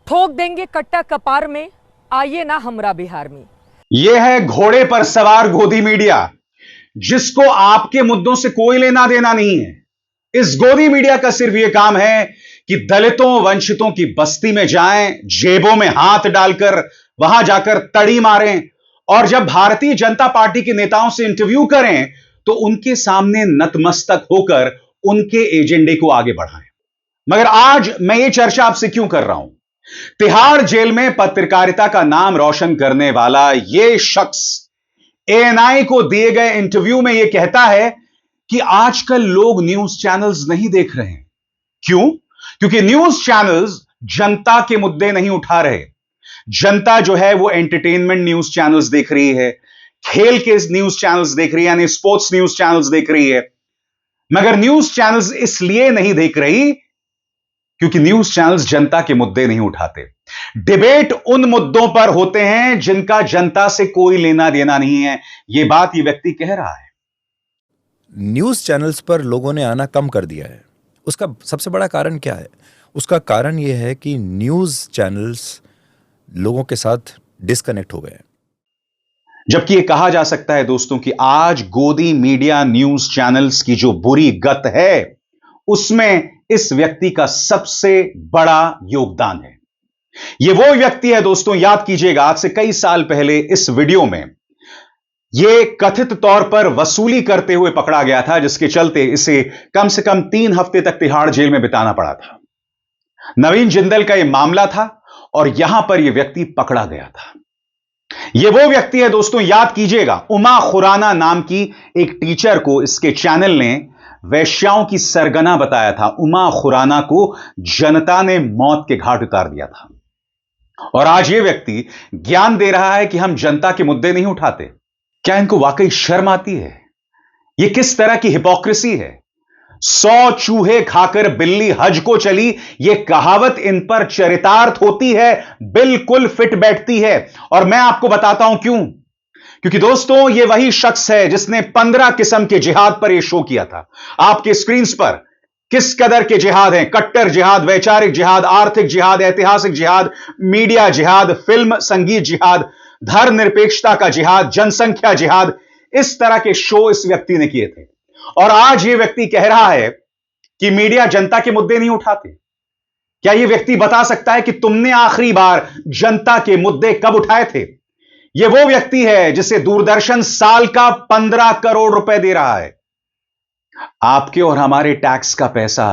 ठोक देंगे कट्टा कपार में, आइए ना हमरा बिहार में। यह है घोड़े पर सवार गोदी मीडिया, जिसको आपके मुद्दों से कोई लेना देना नहीं है। इस गोदी मीडिया का सिर्फ यह काम है कि दलितों वंचितों की बस्ती में जाएं, जेबों में हाथ डालकर वहां जाकर तड़ी मारें और जब भारतीय जनता पार्टी के नेताओं से इंटरव्यू करें तो उनके सामने नतमस्तक होकर उनके एजेंडे को आगे बढ़ाएं। मगर आज मैं यह चर्चा आपसे क्यों कर रहा हूं? तिहाड़ जेल में पत्रकारिता का नाम रोशन करने वाला यह शख्स एएनआई को दिए गए इंटरव्यू में यह कहता है कि आजकल लोग न्यूज चैनल्स नहीं देख रहे हैं। क्यों? क्योंकि न्यूज चैनल्स जनता के मुद्दे नहीं उठा रहे। जनता जो है वो एंटरटेनमेंट न्यूज चैनल्स देख रही है, खेल के न्यूज चैनल्स देख रही है, यानी स्पोर्ट्स न्यूज चैनल्स देख रही है। मगर न्यूज चैनल्स इसलिए नहीं देख रही क्योंकि न्यूज चैनल्स जनता के मुद्दे नहीं उठाते। डिबेट उन मुद्दों पर होते हैं जिनका जनता से कोई लेना देना नहीं है। यह बात यह व्यक्ति कह रहा है। न्यूज चैनल्स पर लोगों ने आना कम कर दिया है। उसका सबसे बड़ा कारण क्या है? उसका कारण यह है कि न्यूज चैनल्स लोगों के साथ डिस्कनेक्ट हो गए। जबकि यह कहा जा सकता है दोस्तों कि आज गोदी मीडिया न्यूज चैनल्स की जो बुरी गत है उसमें इस व्यक्ति का सबसे बड़ा योगदान है। यह वो व्यक्ति है दोस्तों, याद कीजिएगा, आज से कई साल पहले इस वीडियो में यह कथित तौर पर वसूली करते हुए पकड़ा गया था, जिसके चलते इसे कम से कम 3 हफ्ते तक तिहाड़ जेल में बिताना पड़ा था। नवीन जिंदल का यह मामला था और यहां पर यह व्यक्ति पकड़ा गया था। यह वो व्यक्ति है दोस्तों, याद कीजिएगा, उमा खुराना नाम की एक टीचर को इसके चैनल ने वैश्याओं की सरगना बताया था। उमा खुराना को जनता ने मौत के घाट उतार दिया था और आज यह व्यक्ति ज्ञान दे रहा है कि हम जनता के मुद्दे नहीं उठाते। क्या इनको वाकई शर्म आती है? यह किस तरह की हिपोक्रेसी है? 100 चूहे खाकर बिल्ली हज को चली, यह कहावत इन पर चरितार्थ होती है, बिल्कुल फिट बैठती है। और मैं आपको बताता हूं क्यों। क्योंकि दोस्तों यह वही शख्स है जिसने 15 किस्म के जिहाद पर यह शो किया था। आपके स्क्रीन पर किस कदर के जिहाद हैं? कट्टर जिहाद, वैचारिक जिहाद, आर्थिक जिहाद, ऐतिहासिक जिहाद, मीडिया जिहाद, फिल्म संगीत जिहाद, धर्मनिरपेक्षता का जिहाद, जनसंख्या जिहाद, इस तरह के शो इस व्यक्ति ने किए थे। और आज यह व्यक्ति कह रहा है कि मीडिया जनता के मुद्दे नहीं उठाते। क्या यह व्यक्ति बता सकता है कि तुमने आखिरी बार जनता के मुद्दे कब उठाए थे? यह वो व्यक्ति है जिसे दूरदर्शन साल का 15 करोड़ रुपए दे रहा है। आपके और हमारे टैक्स का पैसा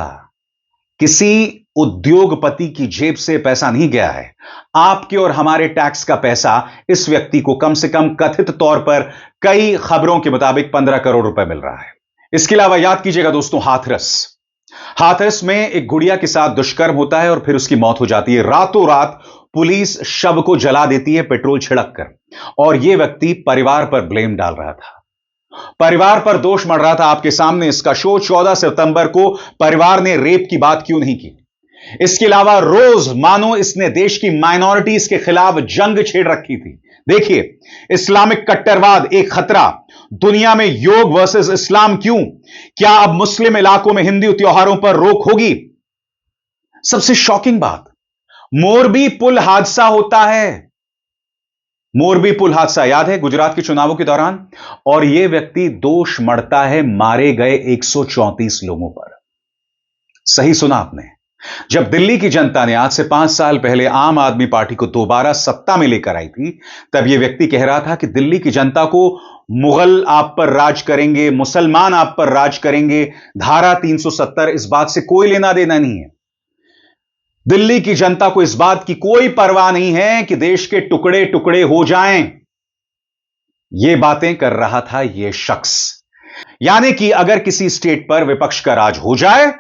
किसी उद्योगपति की जेब से पैसा नहीं गया है। आपके और हमारे टैक्स का पैसा इस व्यक्ति को कम से कम कथित तौर पर कई खबरों के मुताबिक 15 करोड़ रुपए मिल रहा है। इसके अलावा याद कीजिएगा दोस्तों, हाथरस में एक गुड़िया के साथ दुष्कर्म होता है और फिर उसकी मौत हो जाती है। रातों रात पुलिस शव को जला देती है पेट्रोल छिड़क कर, और यह व्यक्ति परिवार पर ब्लेम डाल रहा था, परिवार पर दोष मढ़ रहा था। आपके सामने इसका शो 14 सितंबर को परिवार ने रेप की बात क्यों नहीं की। इसके अलावा रोज मानो इसने देश की माइनॉरिटीज के खिलाफ जंग छेड़ रखी थी। देखिए, इस्लामिक कट्टरवाद एक खतरा, दुनिया में योग वर्सेस इस्लाम क्यों, क्या अब मुस्लिम इलाकों में हिंदू त्योहारों पर रोक होगी। सबसे शॉकिंग बात, मोरबी पुल हादसा होता है। मोरबी पुल हादसा याद है गुजरात के चुनावों के दौरान, और यह व्यक्ति दोष मढ़ता है मारे गए 134 लोगों पर। सही सुना आपने। जब दिल्ली की जनता ने आज से 5 साल पहले आम आदमी पार्टी को दोबारा सत्ता में लेकर आई थी, तब यह व्यक्ति कह रहा था कि दिल्ली की जनता को मुगल आप पर राज करेंगे, मुसलमान आप पर राज करेंगे, धारा 370 इस बात से कोई लेना देना नहीं है। दिल्ली की जनता को इस बात की कोई परवाह नहीं है कि देश के टुकड़े टुकड़े हो जाएं। यह बातें कर रहा था यह शख्स। यानी कि अगर किसी स्टेट पर विपक्ष का राज हो जाए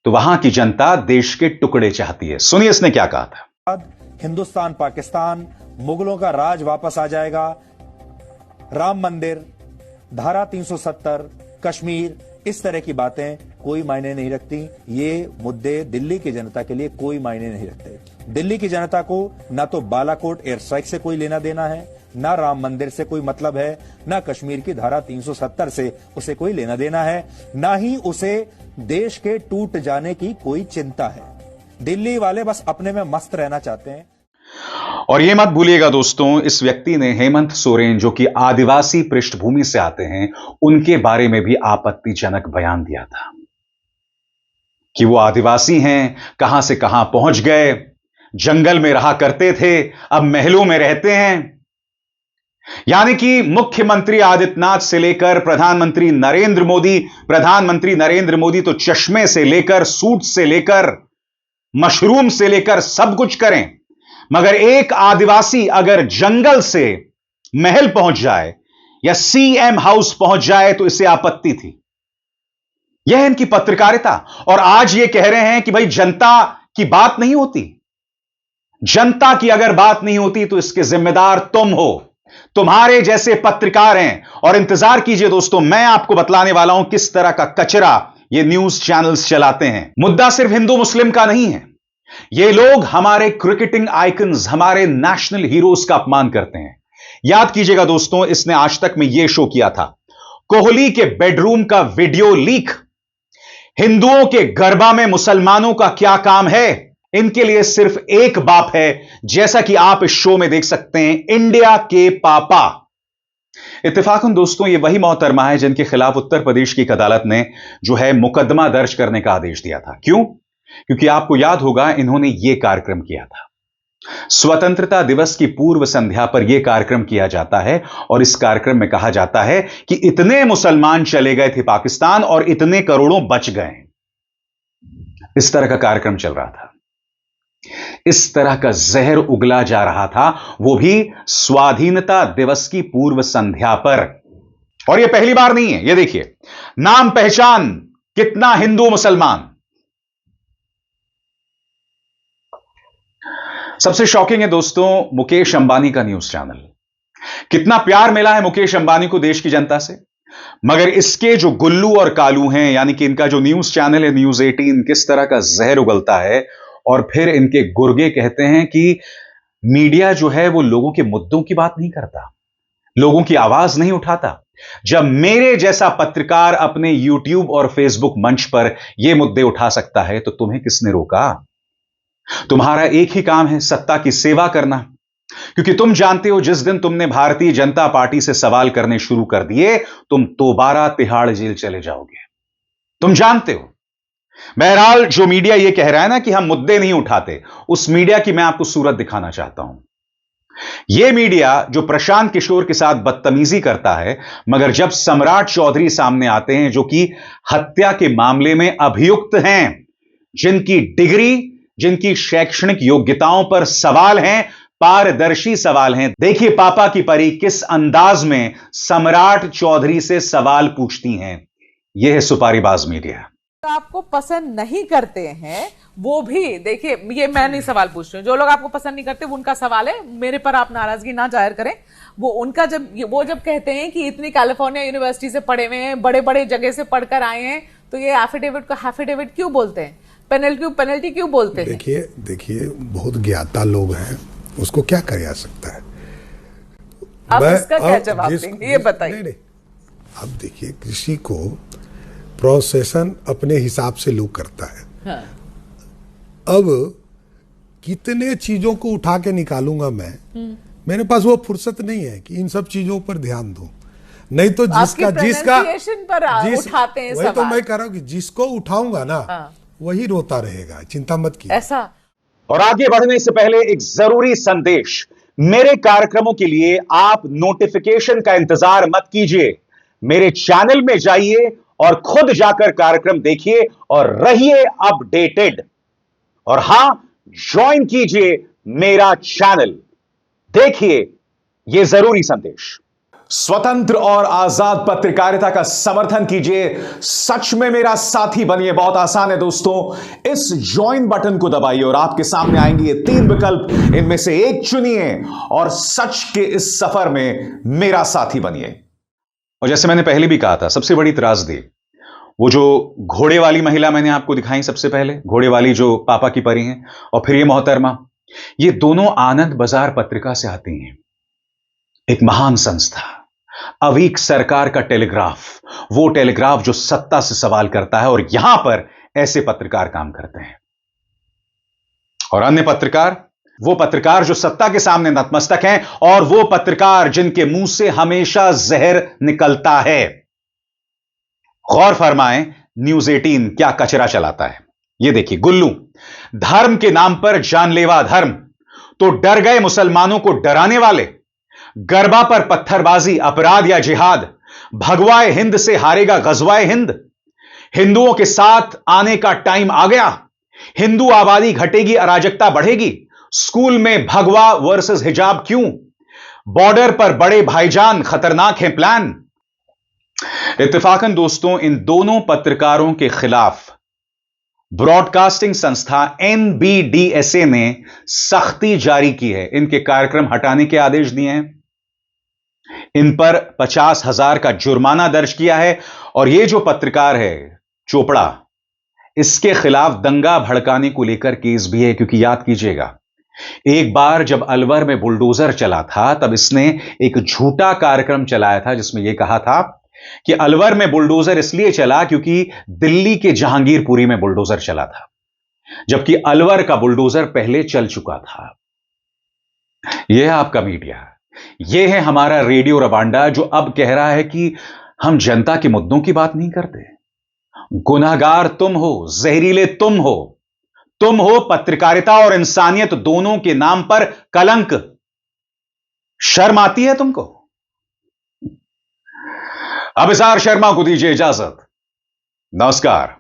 तो वहां की जनता देश के टुकड़े चाहती है। सुनिए इसने क्या कहा था। हिंदुस्तान, पाकिस्तान, मुगलों का राज वापस आ जाएगा, राम मंदिर, धारा 370, कश्मीर, इस तरह की बातें कोई मायने नहीं रखती। ये मुद्दे दिल्ली की जनता के लिए कोई मायने नहीं रखते। दिल्ली की जनता को ना तो बालाकोट एयर स्ट्राइक से कोई लेना देना है, ना राम मंदिर से कोई मतलब है, ना कश्मीर की धारा 370 से उसे कोई लेना देना है, ना ही उसे देश के टूट जाने की कोई चिंता है। दिल्ली वाले बस अपने में मस्त रहना चाहते हैं। और यह मत भूलिएगा दोस्तों, इस व्यक्ति ने हेमंत सोरेन जो कि आदिवासी पृष्ठभूमि से आते हैं, उनके बारे में भी आपत्तिजनक बयान दिया था कि वो आदिवासी हैं, कहां से कहां पहुंच गए, जंगल में रहा करते थे, अब महलों में रहते हैं। यानी कि मुख्यमंत्री आदित्यनाथ से लेकर प्रधानमंत्री नरेंद्र मोदी तो चश्मे से लेकर, सूट से लेकर, मशरूम से लेकर सब कुछ करें, मगर एक आदिवासी अगर जंगल से महल पहुंच जाए या सीएम हाउस पहुंच जाए तो इसे आपत्ति थी। यह है इनकी पत्रकारिता। और आज ये कह रहे हैं कि भाई जनता की बात नहीं होती। जनता की अगर बात नहीं होती तो इसके जिम्मेदार तुम हो, तुम्हारे जैसे पत्रकार हैं। और इंतजार कीजिए दोस्तों, मैं आपको बतलाने वाला हूं किस तरह का कचरा ये न्यूज चैनल्स चलाते हैं। मुद्दा सिर्फ हिंदू मुस्लिम का नहीं है। ये लोग हमारे क्रिकेटिंग आइकन्स, हमारे नेशनल हीरोज का अपमान करते हैं। याद कीजिएगा दोस्तों, इसने आज तक में यह शो किया था, कोहली के बेडरूम का वीडियो लीक, हिंदुओं के गरबा में मुसलमानों का क्या काम है। इनके लिए सिर्फ एक बाप है, जैसा कि आप इस शो में देख सकते हैं, इंडिया के पापा। इत्तेफाकन दोस्तों, ये वही मोहतरमा है जिनके खिलाफ उत्तर प्रदेश की एक अदालत ने जो है मुकदमा दर्ज करने का आदेश दिया था। क्यों? क्योंकि आपको याद होगा, इन्होंने यह कार्यक्रम किया था। स्वतंत्रता दिवस की पूर्व संध्या पर यह कार्यक्रम किया जाता है और इस कार्यक्रम में कहा जाता है कि इतने मुसलमान चले गए थे पाकिस्तान और इतने करोड़ों बच गए। इस तरह का कार्यक्रम चल रहा था, इस तरह का जहर उगला जा रहा था, वो भी स्वाधीनता दिवस की पूर्व संध्या पर। और यह पहली बार नहीं है। यह देखिए, नाम पहचान कितना हिंदू मुसलमान। सबसे शॉकिंग है दोस्तों, मुकेश अंबानी का न्यूज चैनल। कितना प्यार मिला है मुकेश अंबानी को देश की जनता से, मगर इसके जो गुल्लू और कालू हैं, यानी कि इनका जो न्यूज चैनल है न्यूज 18, किस तरह का जहर उगलता है। और फिर इनके गुर्गे कहते हैं कि मीडिया जो है वो लोगों के मुद्दों की बात नहीं करता, लोगों की आवाज नहीं उठाता। जब मेरे जैसा पत्रकार अपने यूट्यूब और फेसबुक मंच पर यह मुद्दे उठा सकता है तो तुम्हें किसने रोका? तुम्हारा एक ही काम है, सत्ता की सेवा करना। क्योंकि तुम जानते हो, जिस दिन तुमने भारतीय जनता पार्टी से सवाल करने शुरू कर दिए, तुम दोबारा तिहाड़ जेल चले जाओगे। तुम जानते हो। बहरहाल, जो मीडिया यह कह रहा है ना कि हम मुद्दे नहीं उठाते, उस मीडिया की मैं आपको सूरत दिखाना चाहता हूं। यह मीडिया जो प्रशांत किशोर के साथ बदतमीजी करता है, मगर जब सम्राट चौधरी सामने आते हैं जो कि हत्या के मामले में अभियुक्त हैं, जिनकी डिग्री, जिनकी शैक्षणिक योग्यताओं पर सवाल हैं, पारदर्शी सवाल हैं। देखिए पापा की परी किस अंदाज में सम्राट चौधरी से सवाल पूछती हैं। यह है सुपारीबाज मीडिया। आपको पसंद नहीं करते हैं वो भी देखिए, ये मैं नहीं सवाल पूछ रही हूँ, जो लोग आपको पसंद नहीं करते वो उनका सवाल है, मेरे पर आप नाराजगी ना जाहिर करें। वो उनका जब कहते हैं कि इतनी कैलिफोर्निया यूनिवर्सिटी से पढ़े हुए हैं, बड़े बड़े जगह से पढ़कर आए हैं, तो ये एफिडेविट को हैफिडेविट क्यों बोलते हैं, पेनल्टी क्यों बोलते हैं? देखिए बहुत ज्ञाता लोग हैं, उसको क्या कर जा सकता है। आप इसका क्या जवाब देंगे ये बताइए। अब देखिए, कृषि को प्रोसेसन अपने हिसाब से लोग करता है। हाँ। अब कितने चीजों को उठा के निकालूंगा मैं, मेरे पास वो फुर्सत नहीं है कि इन सब चीजों पर ध्यान दूं। नहीं तो जिसका पर उठाते हैं वही तो मैं कह रहा हूं कि जिसको उठाऊंगा ना, वही रोता रहेगा, चिंता मत कीजिए। ऐसा। और आगे बढ़ने से पहले एक जरूरी संदेश, मेरे कार्यक्रमों के लिए आप नोटिफिकेशन का इंतजार मत कीजिए, मेरे चैनल में जाइए और खुद जाकर कार्यक्रम देखिए और रहिए अपडेटेड। और हां, ज्वाइन कीजिए मेरा चैनल, देखिए यह जरूरी संदेश। स्वतंत्र और आजाद पत्रकारिता का समर्थन कीजिए, सच में मेरा साथी बनिए। बहुत आसान है दोस्तों, इस ज्वाइन बटन को दबाइए और आपके सामने आएंगे ये 3 विकल्प, इनमें से एक चुनिए और सच के इस सफर में मेरा साथी बनिए। और जैसे मैंने पहले भी कहा था, सबसे बड़ी त्रासदी वो जो घोड़े वाली महिला मैंने आपको दिखाई, सबसे पहले घोड़े वाली जो पापा की परी हैं, और फिर ये मोहतरमा, ये दोनों आनंद बाजार पत्रिका से आती हैं। एक महान संस्था, अवीक सरकार का टेलीग्राफ, वो टेलीग्राफ जो सत्ता से सवाल करता है, और यहां पर ऐसे पत्रकार काम करते हैं। और अन्य पत्रकार, वो पत्रकार जो सत्ता के सामने नतमस्तक हैं, और वो पत्रकार जिनके मुंह से हमेशा जहर निकलता है। गौर फरमाएं न्यूज 18 क्या कचरा चलाता है। ये देखिए, गुल्लू, धर्म के नाम पर जानलेवा धर्म, तो डर गए मुसलमानों को डराने वाले। गरबा पर पत्थरबाजी अपराध या जिहाद, भगवाए हिंद से हारेगा गजवाए हिंद। हिंदुओं के साथ आने का टाइम आ गया। हिंदू आबादी घटेगी, अराजकता बढ़ेगी। स्कूल में भगवा वर्सेस हिजाब क्यों? बॉर्डर पर बड़े भाईजान, खतरनाक है प्लान। इत्तेफाकन दोस्तों, इन दोनों पत्रकारों के खिलाफ ब्रॉडकास्टिंग संस्था NBDSA ने सख्ती जारी की है। इनके कार्यक्रम हटाने के आदेश दिए हैं। इन पर 50,000 का जुर्माना दर्ज किया है। और यह जो पत्रकार है चोपड़ा, इसके खिलाफ दंगा भड़काने को लेकर केस भी है। क्योंकि याद कीजिएगा, एक बार जब अलवर में बुलडोजर चला था, तब इसने एक झूठा कार्यक्रम चलाया था जिसमें यह कहा था कि अलवर में बुलडोजर इसलिए चला क्योंकि दिल्ली के जहांगीरपुरी में बुलडोजर चला था, जबकि अलवर का बुलडोजर पहले चल चुका था। यह है आपका मीडिया, यह है हमारा रेडियो रवांडा, जो अब कह रहा है कि हम जनता के मुद्दों की बात नहीं करते। गुनहगार तुम हो, जहरीले तुम हो पत्रकारिता और इंसानियत दोनों के नाम पर कलंक। शर्म आती है तुमको? अभिसार शर्मा को दीजिए इजाजत। नमस्कार।